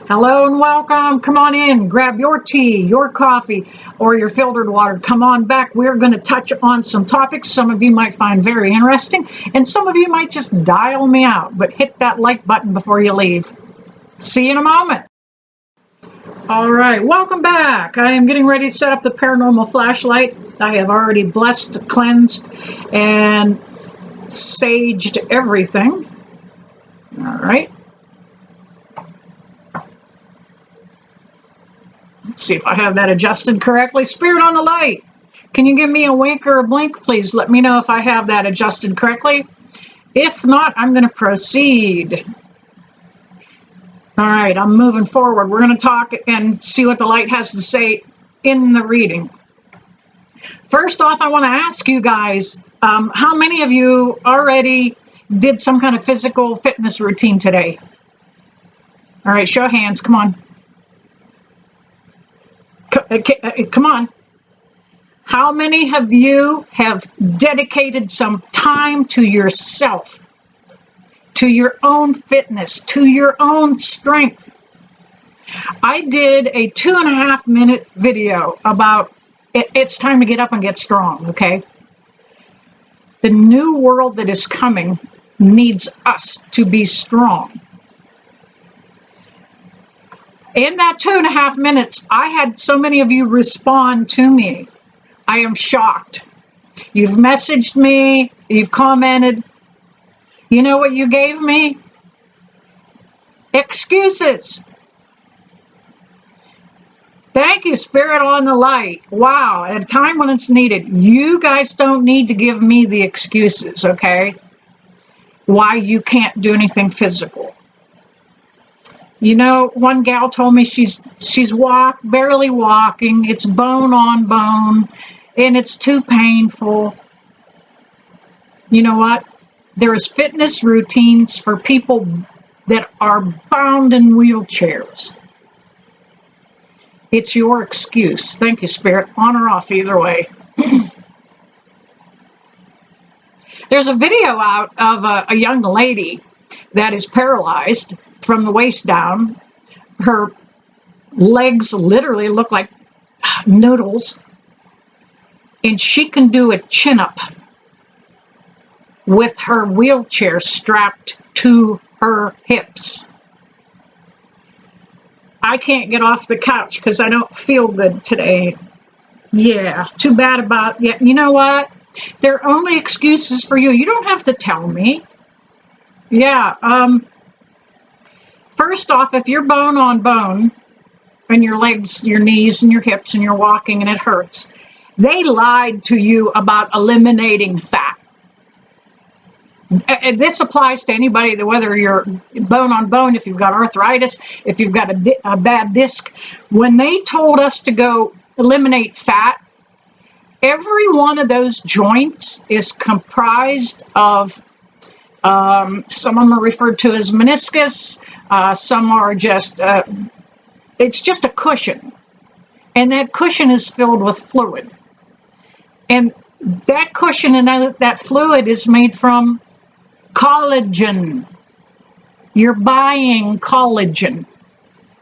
Hello and welcome. Come on in, grab your tea, your coffee, or your filtered water. Come on back. We're going to touch on some topics some of you might find very interesting, and some of you might just dial me out, but hit that like button before you leave. See you in a moment. All right, welcome back. I am getting ready to set up the paranormal flashlight. I have already blessed, cleansed, and saged everything. All right. Let's see if I have that adjusted correctly. Spirit on the light. Can you give me a wink or a blink, please? Let me know if I have that adjusted correctly. If not, I'm going to proceed. All right, I'm moving forward. We're going to talk and see what the light has to say in the reading. First off, I want to ask you guys, how many of you already did some kind of physical fitness routine today? All right, show of hands. Come on. Come on. How many of you have dedicated some time to yourself, to your own fitness, to your own strength? I did a 2.5-minute video about it's time to get up and get strong, okay? The new world that is coming needs us to be strong. In that 2.5 minutes, I had so many of you respond to me. I am shocked. You've messaged me, you've commented. You know what you gave me? Excuses. Thank you, Spirit on the light. Wow, at a time when it's needed. You guys don't need to give me the excuses, okay? Why you can't do anything physical. You know, one gal told me she's barely walking. It's bone on bone, and it's too painful. You know what? There's fitness routines for people that are bound in wheelchairs. It's your excuse. Thank you, Spirit. On or off, either way. There's a video out of a young lady that is paralyzed from the waist down. Her legs literally look like noodles, and she can do a chin-up with her wheelchair strapped to her hips. I can't get off the couch because I don't feel good today. Yeah, too bad about it. You know what? They're only excuses for you. You don't have to tell me. Yeah, first off, if you're bone on bone and your legs, your knees, and your hips, and you're walking and it hurts, they lied to you about eliminating fat. And this applies to anybody, that whether you're bone on bone, if you've got arthritis, if you've got a bad disc. When they told us to go eliminate fat, every one of those joints is comprised of, some of them are referred to as meniscus, some are just, it's just a cushion. And that cushion is filled with fluid. And that cushion and that fluid is made from collagen. You're buying collagen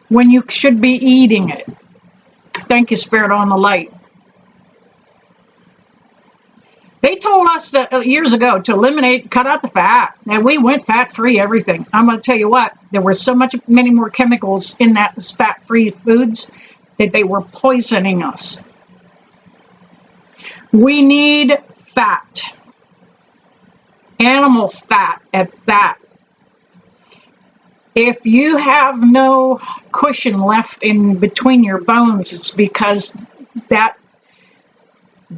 when you should be eating it. Thank you, Spirit on the light. They told us years ago to eliminate, cut out the fat, and we went fat-free everything. I'm going to tell you what, there were many more chemicals in that fat-free foods that they were poisoning us. We need fat. Animal fat at that. If you have no cushion left in between your bones, it's because that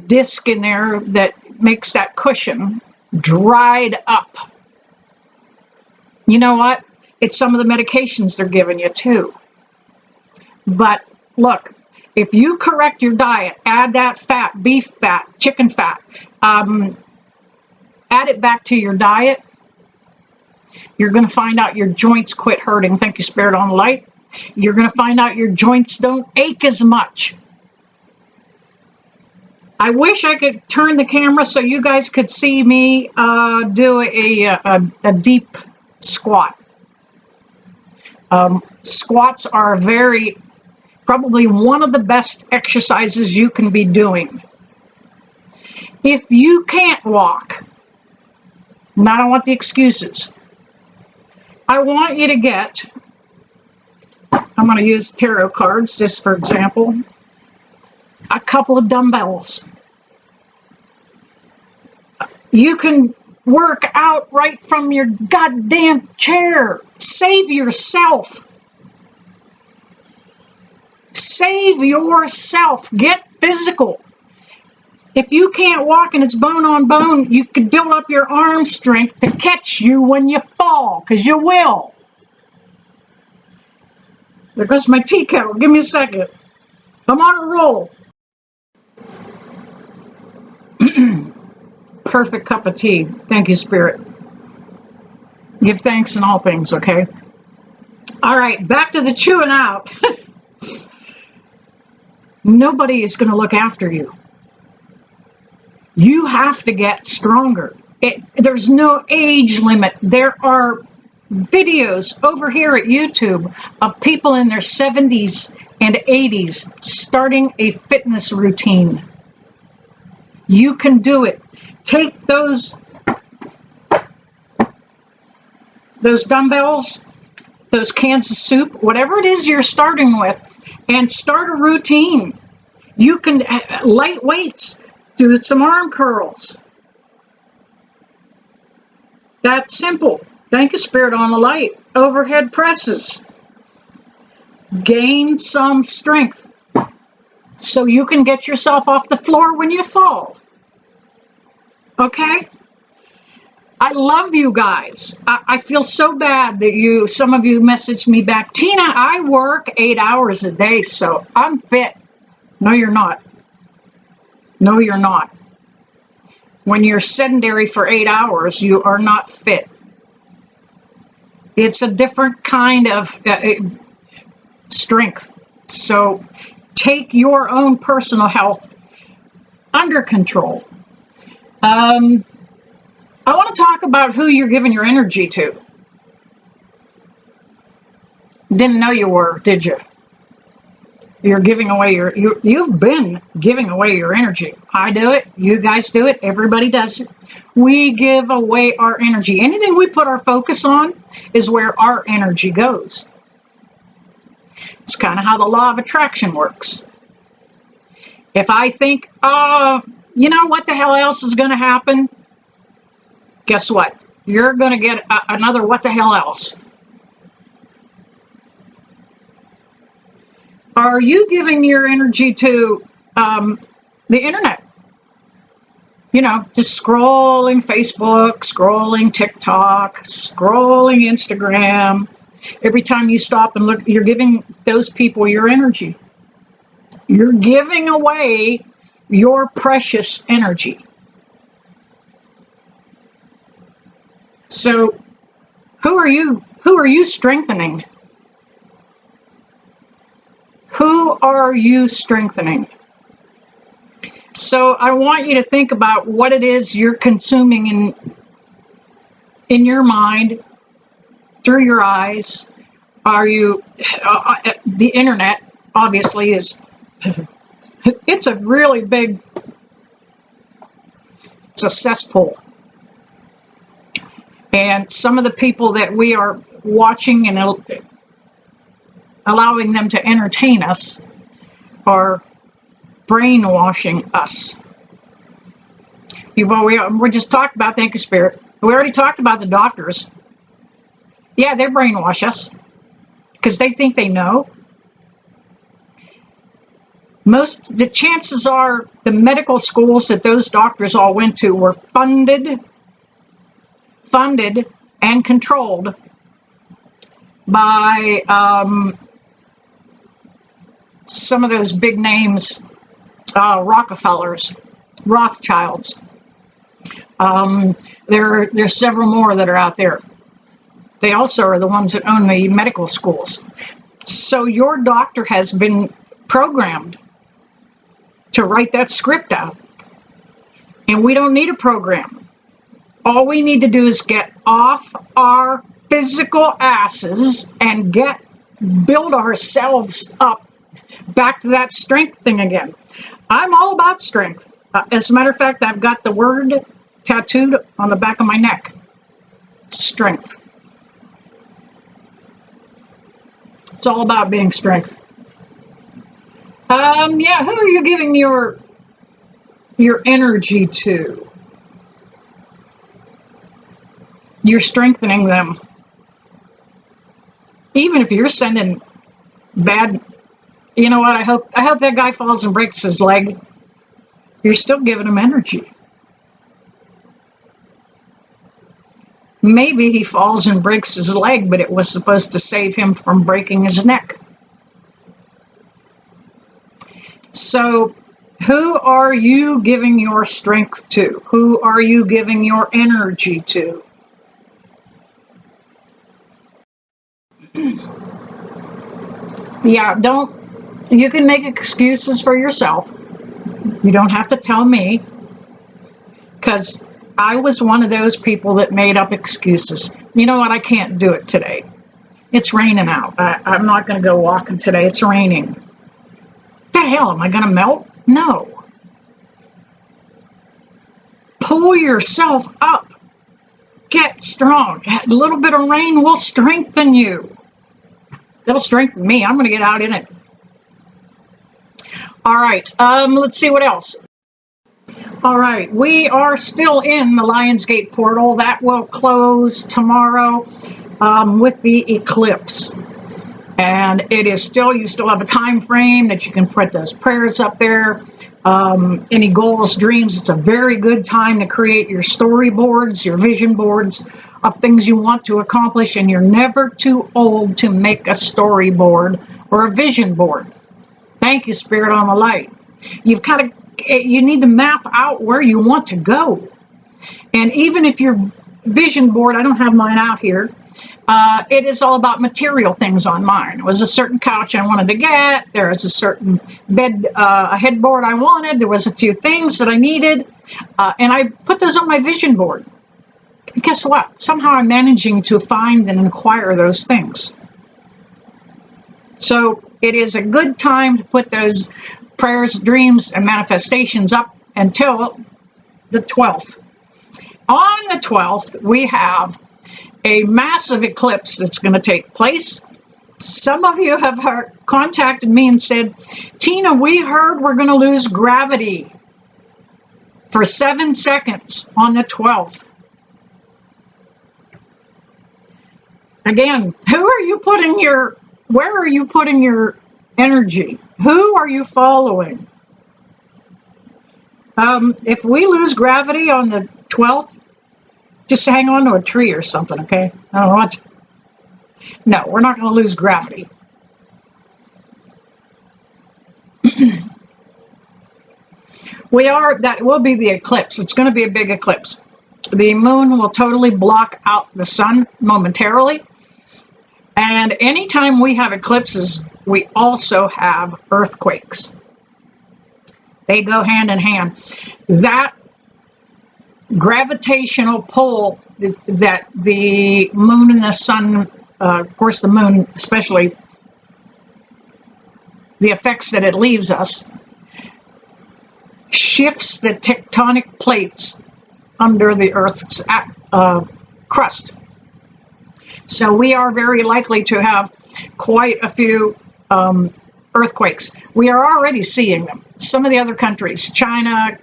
disc in there that makes that cushion dried up. You know what? It's some of the medications they're giving you too. But look, if you correct your diet, add that fat, beef fat, chicken fat, add it back to your diet, you're going to find out your joints quit hurting. Thank you, Spirit on the light. You're going to find out your joints don't ache as much. I wish I could turn the camera so you guys could see me do a deep squat. Squats are probably one of the best exercises you can be doing. If you can't walk, and I don't want the excuses, I want you to get, I'm going to use tarot cards just for example, a couple of dumbbells. You can work out right from your goddamn chair. Save yourself. Save yourself. Get physical. If you can't walk and it's bone on bone, you can build up your arm strength to catch you when you fall, because you will. There goes my tea kettle. Give me a second. I'm on a roll. Perfect cup of tea. Thank you, Spirit. Give thanks in all things, okay? All right, back to the chewing out. Nobody is going to look after you. You have to get stronger. There's no age limit. There are videos over here at YouTube of people in their 70s and 80s starting a fitness routine. You can do it. Take those dumbbells, those cans of soup, whatever it is you're starting with, and start a routine. You can light weights, do some arm curls. That's simple. Thank you, Spirit, on the light. Overhead presses. Gain some strength so you can get yourself off the floor when you fall. Okay? I love you guys. I feel so bad that some of you messaged me back, Tina, I work 8 hours a day, so I'm fit. No, you're not. No, you're not. When you're sedentary for 8 hours, you are not fit. It's a different kind of strength. So take your own personal health under control. I want to talk about who you're giving your energy to. Didn't know you were, did you? You're giving away you've been giving away your energy. I do it. You guys do it. Everybody does it. We give away our energy. Anything we put our focus on is where our energy goes. It's kind of how the law of attraction works. If I think, you know what the hell else is going to happen? Guess what? You're going to get another what the hell else. Are you giving your energy to the internet? You know, just scrolling Facebook, scrolling TikTok, scrolling Instagram. Every time you stop and look, you're giving those people your energy. You're giving away your precious energy. So who are you strengthening? Who are you strengthening? So I want you to think about what it is you're consuming in your mind, through your eyes. Are you, the internet obviously is, it's a really big, it's a cesspool. And some of the people that we are watching and allowing them to entertain us are brainwashing us. We just talked about, thank you, Spirit. We already talked about the doctors. Yeah, they brainwash us because they think they know. The chances are the medical schools that those doctors all went to were funded and controlled by some of those big names, Rockefellers, Rothschilds. There's several more that are out there. They also are the ones that own the medical schools. So your doctor has been programmed to write that script out. And we don't need a program. All we need to do is get off our physical asses and build ourselves up back to that strength thing again. I'm all about strength. As a matter of fact, I've got the word tattooed on the back of my neck. Strength. It's all about being strength. Yeah, who are you giving your energy to? You're strengthening them. Even if you're sending bad, you know what, I hope that guy falls and breaks his leg. You're still giving him energy. Maybe he falls and breaks his leg, but it was supposed to save him from breaking his neck. So, who are you giving your strength to? Who are you giving your energy to? Yeah, you can make excuses for yourself. You don't have to tell me, because I was one of those people that made up excuses. You know what? I can't do it today. It's raining out. I'm not going to go walking today. It's raining. The hell, am I going to melt? No. Pull yourself up. Get strong. A little bit of rain will strengthen you. It'll strengthen me. I'm going to get out in it. All right. Let's see what else. All right. We are still in the Lionsgate portal. That will close tomorrow with the eclipse. And it is still, you still have a time frame that you can put those prayers up there. Any goals, dreams, it's a very good time to create your storyboards, your vision boards of things you want to accomplish, and you're never too old to make a storyboard or a vision board. Thank you, Spirit on the Light. You need to map out where you want to go. And even if your vision board, I don't have mine out here, it is all about material things on mine. It was a certain couch I wanted to get. There was a certain bed, a headboard I wanted. There was a few things that I needed. And I put those on my vision board. And guess what? Somehow I'm managing to find and acquire those things. So it is a good time to put those prayers, dreams, and manifestations up until the 12th. On the 12th, we have a massive eclipse that's going to take place. Some of you have contacted me and said, Tina, we heard we're going to lose gravity for 7 seconds on the 12th. Again, where are you putting your energy? Who are you following? If we lose gravity on the 12th, just hang on to a tree or something, okay? I don't know what. No, we're not going to lose gravity. That will be the eclipse. It's going to be a big eclipse. The moon will totally block out the sun momentarily. And anytime we have eclipses, we also have earthquakes. They go hand in hand. That gravitational pull that the moon and the sun, of course the moon especially, the effects that it leaves us, shifts the tectonic plates under the Earth's crust. So we are very likely to have quite a few earthquakes. We are already seeing them. Some of the other countries, China,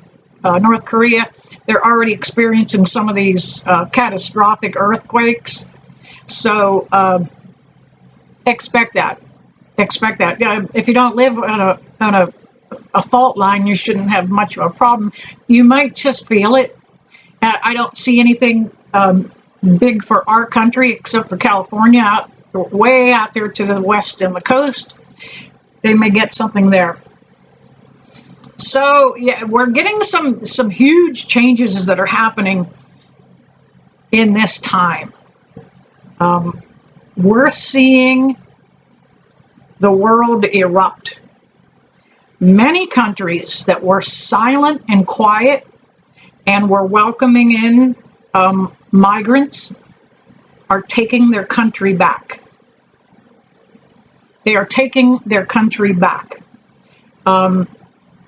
North Korea, they're already experiencing some of these catastrophic earthquakes. So expect that. Expect that. If you don't live on a fault line, you shouldn't have much of a problem. You might just feel it. I don't see anything big for our country except for California, way out there to the west and the coast. They may get something there. So yeah, we're getting some huge changes that are happening in this time. We're seeing the world erupt. Many countries that were silent and quiet and were welcoming in migrants are taking their country back. They are taking their country back. The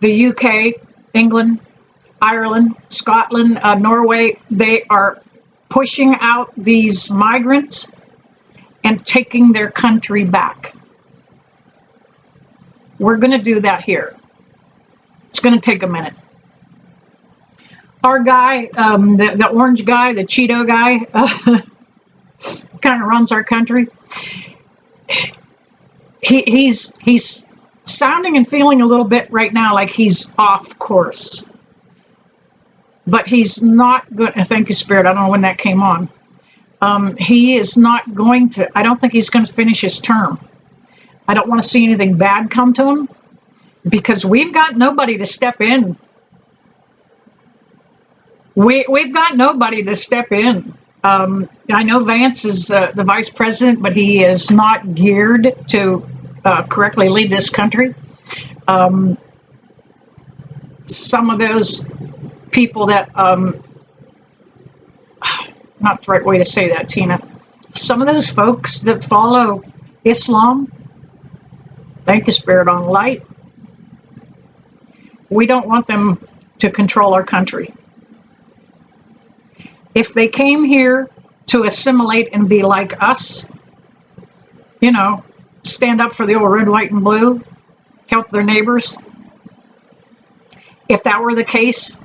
UK, England, Ireland, Scotland, Norway, they are pushing out these migrants and taking their country back. We're going to do that here. It's going to take a minute. Our guy, the orange guy, the Cheeto guy, kind of runs our country. He's sounding and feeling a little bit right now like he's off course. But he's not good. Thank you, Spirit. I don't know when that came on. He is not going to, I don't think he's going to finish his term. I don't want to see anything bad come to him because we've got nobody to step in. We've got nobody to step in. I know Vance is the vice president, but he is not geared to correctly lead this country. Some of those people that, not the right way to say that, Tina. Some of those folks that follow Islam, thank you, Spirit on Light, we don't want them to control our country. If they came here to assimilate and be like us, you know, stand up for the old red, white, and blue, help their neighbors, if that were the case,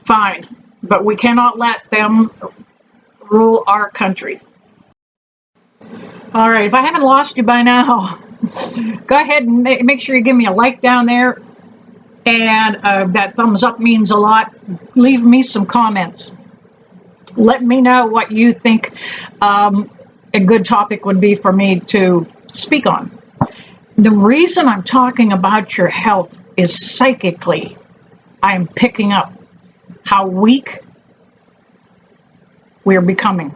fine. But we cannot let them rule our country. All right, if I haven't lost you by now, go ahead and make sure you give me a like down there. And that thumbs up means a lot. Leave me some comments. Let me know what you think a good topic would be for me to speak on. The reason I'm talking about your health is psychically, I am picking up how weak we're becoming.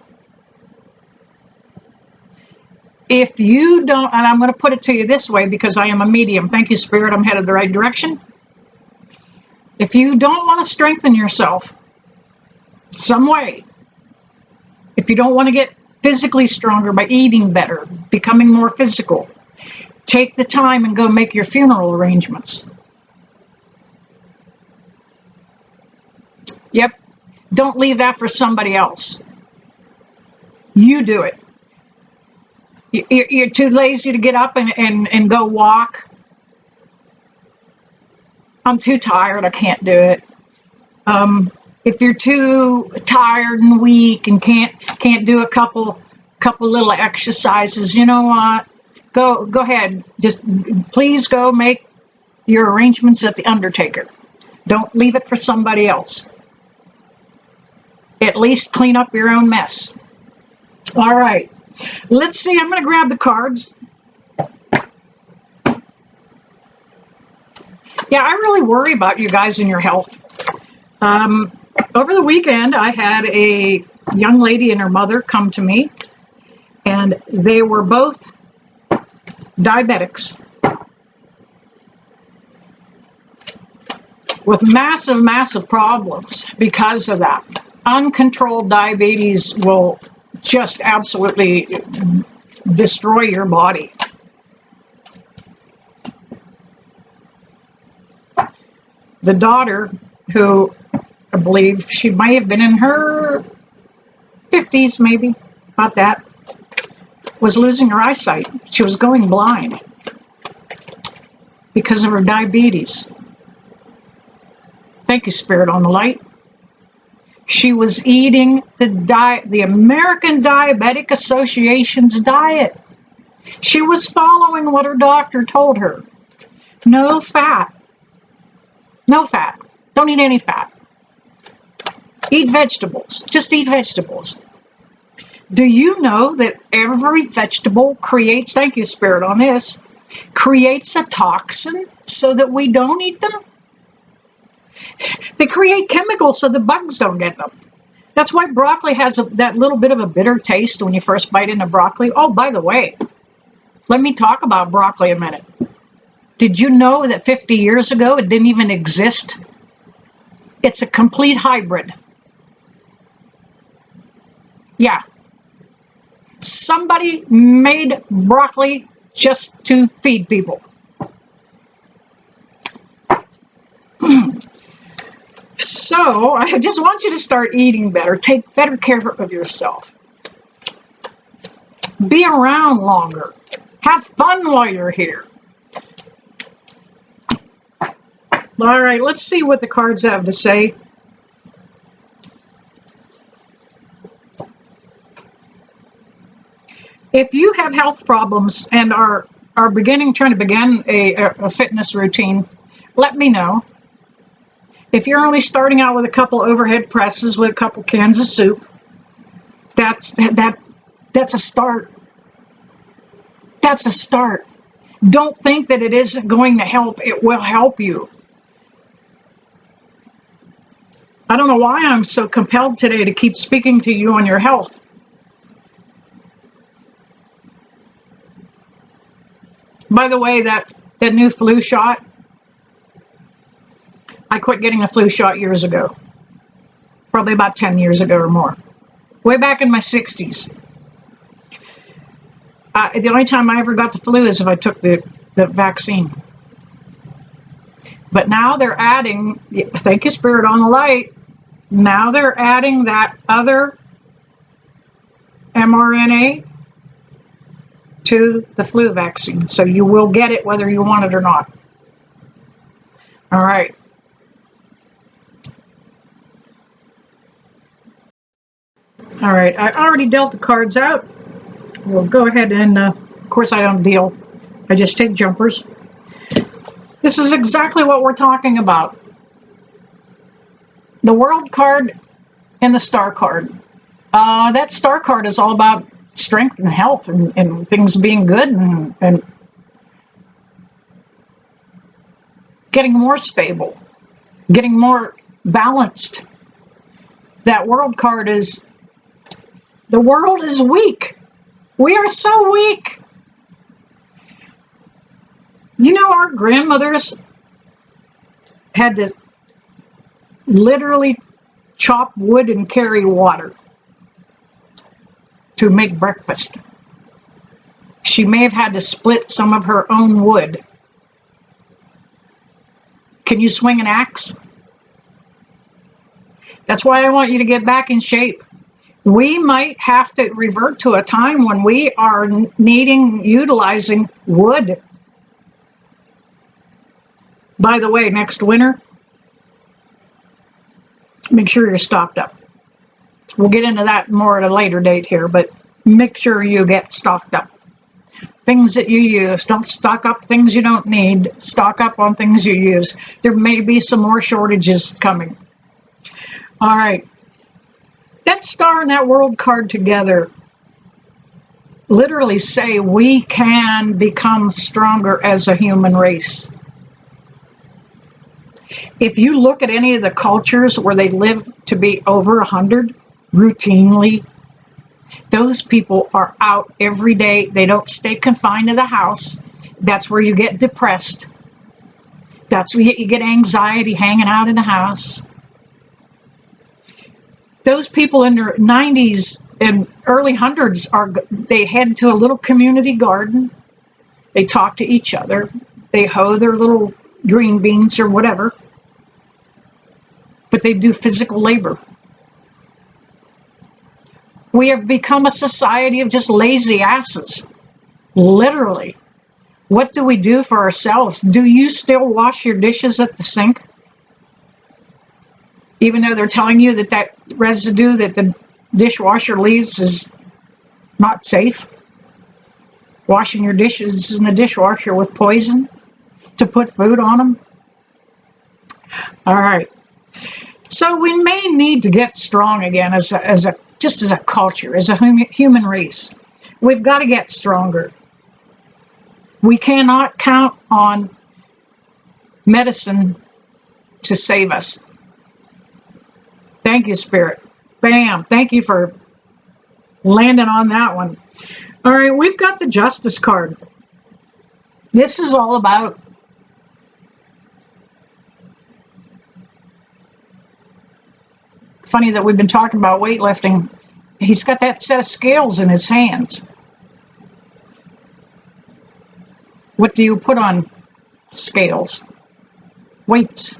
If you don't, and I'm going to put it to you this way because I am a medium. Thank you, Spirit. I'm headed the right direction. If you don't want to strengthen yourself some way, if you don't want to get physically stronger by eating better, becoming more physical, take the time and go make your funeral arrangements. Yep. Don't leave that for somebody else. You do it. You're too lazy to get up and go walk. I'm too tired. I can't do it. If you're too tired and weak and can't do a couple little exercises, you know what? Go ahead. Just please go make your arrangements at the undertaker. Don't leave it for somebody else. At least clean up your own mess. All right. Let's see. I'm going to grab the cards. Yeah, I really worry about you guys and your health. Over the weekend, I had a young lady and her mother come to me, and they were both diabetics with massive, massive problems because of that. Uncontrolled diabetes will just absolutely destroy your body. The daughter, who I believe she might have been in her 50s, maybe, about that, was losing her eyesight. She was going blind because of her diabetes. Thank you, Spirit on the Light. She was eating the American Diabetic Association's diet. She was following what her doctor told her. No fat. No fat. Don't eat any fat. Eat vegetables. Just eat vegetables. Do you know that every vegetable creates, thank you, Spirit, on this, creates a toxin so that we don't eat them? They create chemicals so the bugs don't get them. That's why broccoli has that little bit of a bitter taste when you first bite into broccoli. Oh, by the way, let me talk about broccoli a minute. Did you know that 50 years ago it didn't even exist? It's a complete hybrid. Yeah, somebody made broccoli just to feed people. So I just want you to start eating better. Take better care of yourself. Be around longer. Have fun while you're here. All right, let's see what the cards have to say. If you have health problems and are trying to begin a fitness routine, let me know. If you're only starting out with a couple overhead presses with a couple cans of soup, that's a start. That's a start. Don't think that it isn't going to help. It will help you. I don't know why I'm so compelled today to keep speaking to you on your health. By the way, that new flu shot, I quit getting a flu shot years ago. Probably about 10 years ago or more. Way back in my 60s. The only time I ever got the flu is if I took the vaccine. But now they're adding, thank you, Spirit, on the light. Now they're adding that other mRNA to the flu vaccine. So you will get it whether you want it or not. All right. All right. I already dealt the cards out. We'll go ahead and, of course, I don't deal. I just take jumpers. This is exactly what we're talking about. The World card and the Star card. That Star card is all about strength and health and things being good and getting more stable, getting more balanced. That World card is, the world is weak. We are so weak. You know, our grandmothers had to literally chop wood and carry water to make breakfast. She may have had to split some of her own wood. Can you swing an axe? That's why I want you to get back in shape. We might have to revert to a time when we are utilizing wood. By the way, next winter, make sure you're stocked up. We'll get into that more at a later date here, but make sure you get stocked up. Things that you use. Don't stock up things you don't need. Stock up on things you use. There may be some more shortages coming. All right. That Star and that World card together literally say we can become stronger as a human race. If you look at any of the cultures where they live to be over 100 routinely, those people are out every day. They don't stay confined to the house. That's where you get depressed. That's where you get anxiety hanging out in the house. Those people in their 90s and early hundreds they head to a little community garden. They talk to each other. They hoe their little green beans or whatever. But they do physical labor. We have become a society of just lazy asses. Literally. What do we do for ourselves? Do you still wash your dishes at the sink? Even though they're telling you that residue that the dishwasher leaves is not safe. Washing your dishes in the dishwasher with poison to put food on them. All right. So we may need to get strong again as a culture, as a human race. We've got to get stronger. We cannot count on medicine to save us. Thank you, Spirit. Bam. Thank you for landing on that one. All right, we've got the Justice card. This is all about funny that we've been talking about weightlifting He's got that set of scales in his hands. What do you put on scales? Weights.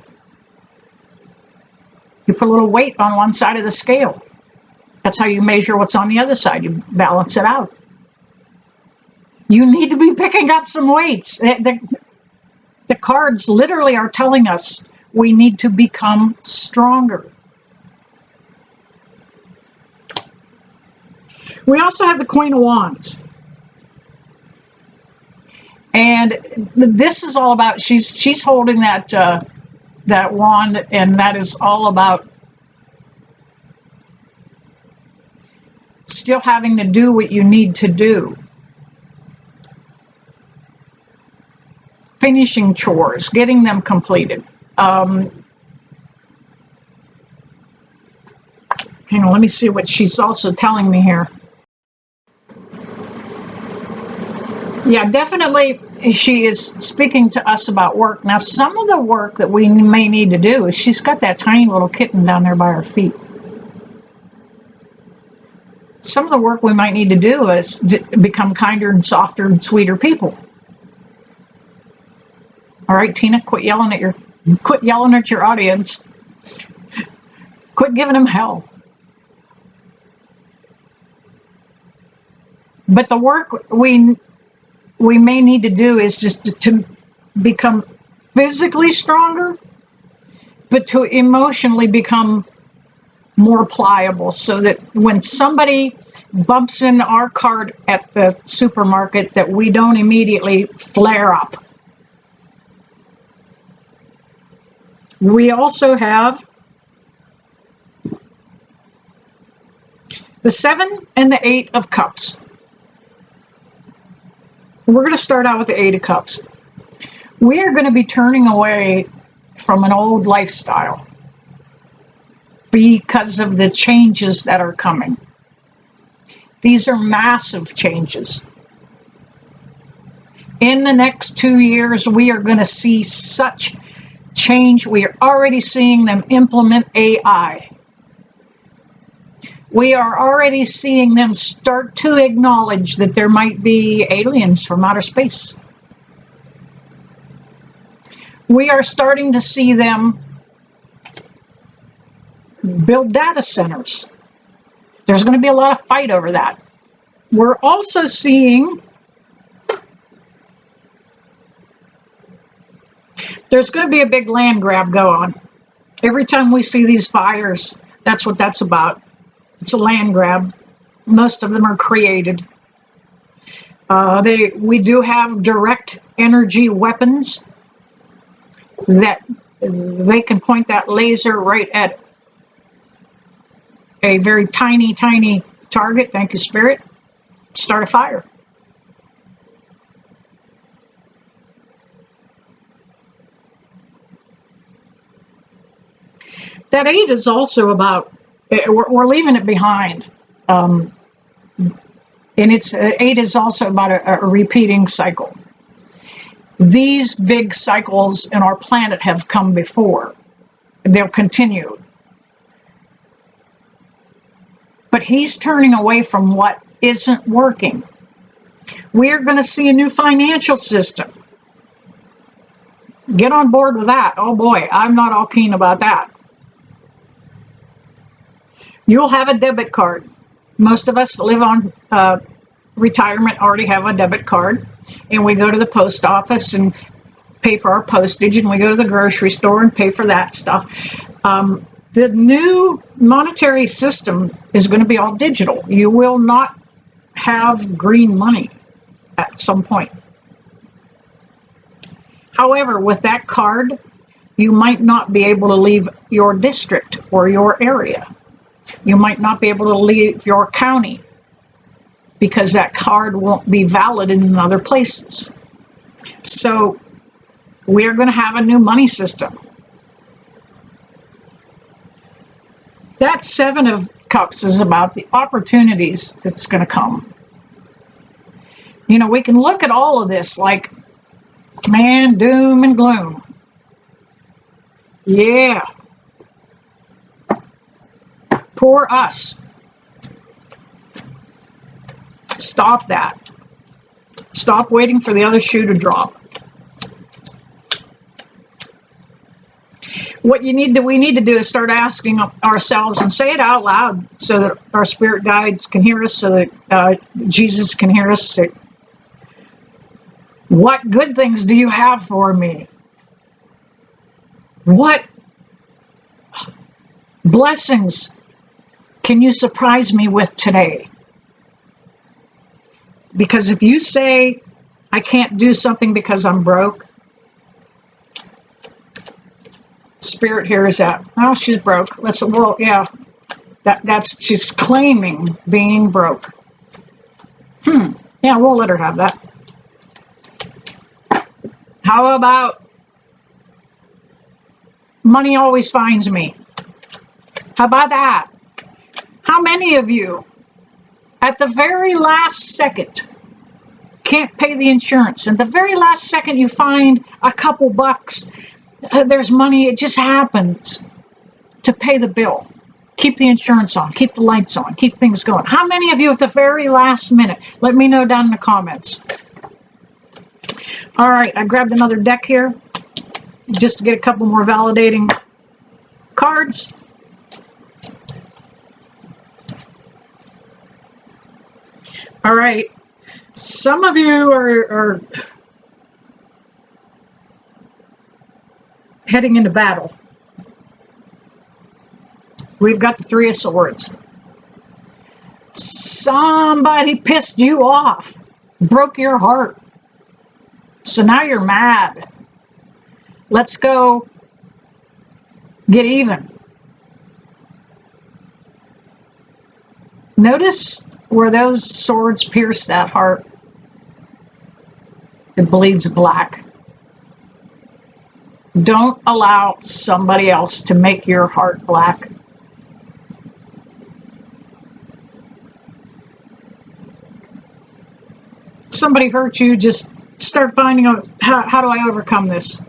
You put a little weight on one side of the scale. That's how you measure what's on the other side. You balance it out. You need to be picking up some weights. The cards literally are telling us we need to become stronger. We also have the Queen of Wands. And this is all about, she's holding that wand, and that is all about still having to do what you need to do. Finishing chores, getting them completed. Hang on, let me see what she's also telling me here. Yeah, definitely she is speaking to us about work. Now, some of the work that we may need to do is she's got that tiny little kitten down there by her feet. Some of the work we might need to do is become kinder and softer and sweeter people. All right, Tina, quit yelling at your audience. Quit giving them hell. But the work we may need to do is just to become physically stronger, but to emotionally become more pliable, so that when somebody bumps into our cart at the supermarket, that we don't immediately flare up. We also have the 7 and the 8 of Cups. We're going to start out with the 8 of Cups. We are going to be turning away from an old lifestyle because of the changes that are coming. These are massive changes. In the next 2 years, we are going to see such change. We are already seeing them implement AI. We are already seeing them start to acknowledge that there might be aliens from outer space. We are starting to see them build data centers. There's going to be a lot of fight over that. We're also seeing there's going to be a big land grab go on. Every time we see these fires, that's what that's about. It's a land grab. Most of them are created. We do have direct energy weapons that they can point that laser right at a very tiny, tiny target. Thank you, Spirit. Start a fire. That 8 is also about, we're leaving it behind. And it's 8 is also about a repeating cycle. These big cycles in our planet have come before. They'll continue. But he's turning away from what isn't working. We're going to see a new financial system. Get on board with that. Oh boy, I'm not all keen about that. You'll have a debit card. Most of us that live on retirement already have a debit card. And we go to the post office and pay for our postage, and we go to the grocery store and pay for that stuff. The new monetary system is going to be all digital. You will not have green money at some point. However, with that card, you might not be able to leave your district or your area. You might not be able to leave your county because that card won't be valid in other places. So we're going to have a new money system. That 7 of Cups is about the opportunities that's going to come. You know, we can look at all of this like, man, doom and gloom. Yeah. Poor us. Stop that. Stop waiting for the other shoe to drop. What we need to do is start asking ourselves and say it out loud so that our spirit guides can hear us, so that Jesus can hear us. Say, what good things do you have for me? What blessings can you surprise me with today? Because if you say, I can't do something because I'm broke, Spirit hears that. Oh, she's broke. Well, yeah, that's she's claiming being broke. Yeah, we'll let her have that. How about money always finds me? How about that? How many of you, at the very last second, can't pay the insurance? And the very last second you find a couple bucks, there's money, it just happens to pay the bill. Keep the insurance on, keep the lights on, keep things going. How many of you at the very last minute? Let me know down in the comments. All right, I grabbed another deck here just to get a couple more validating cards. All right, some of you are heading into battle. We've got the Three of Swords. Somebody pissed you off, broke your heart. So now you're mad. Let's go get even. Notice where those swords pierce that heart. It bleeds black. Don't allow somebody else to make your heart black. Somebody hurt you, just start finding out how do I overcome this.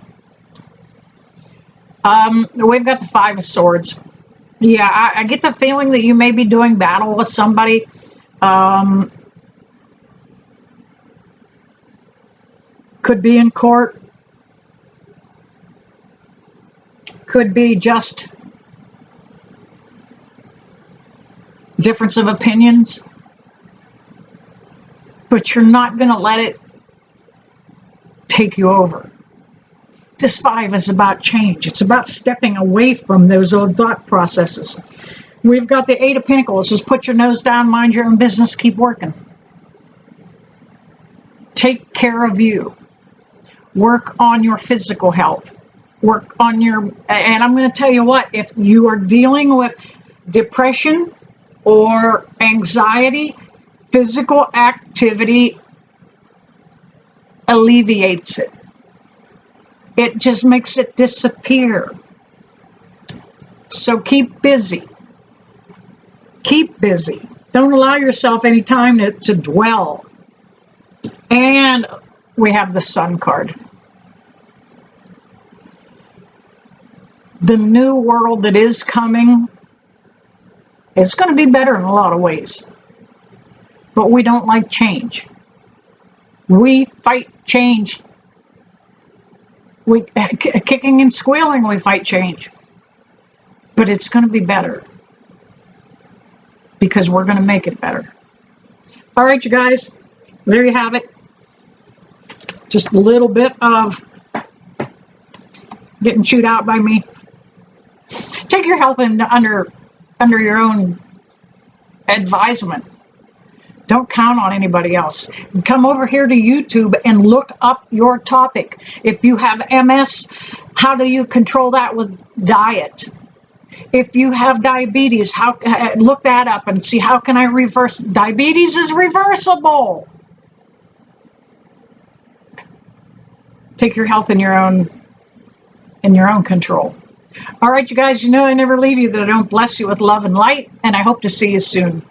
We've got the Five of Swords. Yeah, I get the feeling that you may be doing battle with somebody. Could be in court. Could be just difference of opinions. But you're not going to let it take you over. This five is about change. It's about stepping away from those old thought processes. We've got the Eight of Pentacles. Just put your nose down, mind your own business, keep working. Take care of you. Work on your physical health. Work on your, and I'm going to tell you what, if you are dealing with depression or anxiety, physical activity alleviates it. It just makes it disappear. So keep busy. Keep busy. Don't allow yourself any time to dwell. And we have the Sun card. The new world that is coming is going to be better in a lot of ways. But we don't like change. We fight change. We kicking and squealing, we fight change. But it's going to be better. Because we're going to make it better. All right, you guys. There you have it. Just a little bit of getting chewed out by me. Take your health under your own advisement. Don't count on anybody else. Come over here to YouTube and look up your topic. If you have MS, how do you control that with diet? If you have diabetes, look that up and see how can I reverse. Diabetes is reversible. Take your health in your own control. All right, you guys, you know I never leave you, that I don't bless you with love and light, and I hope to see you soon.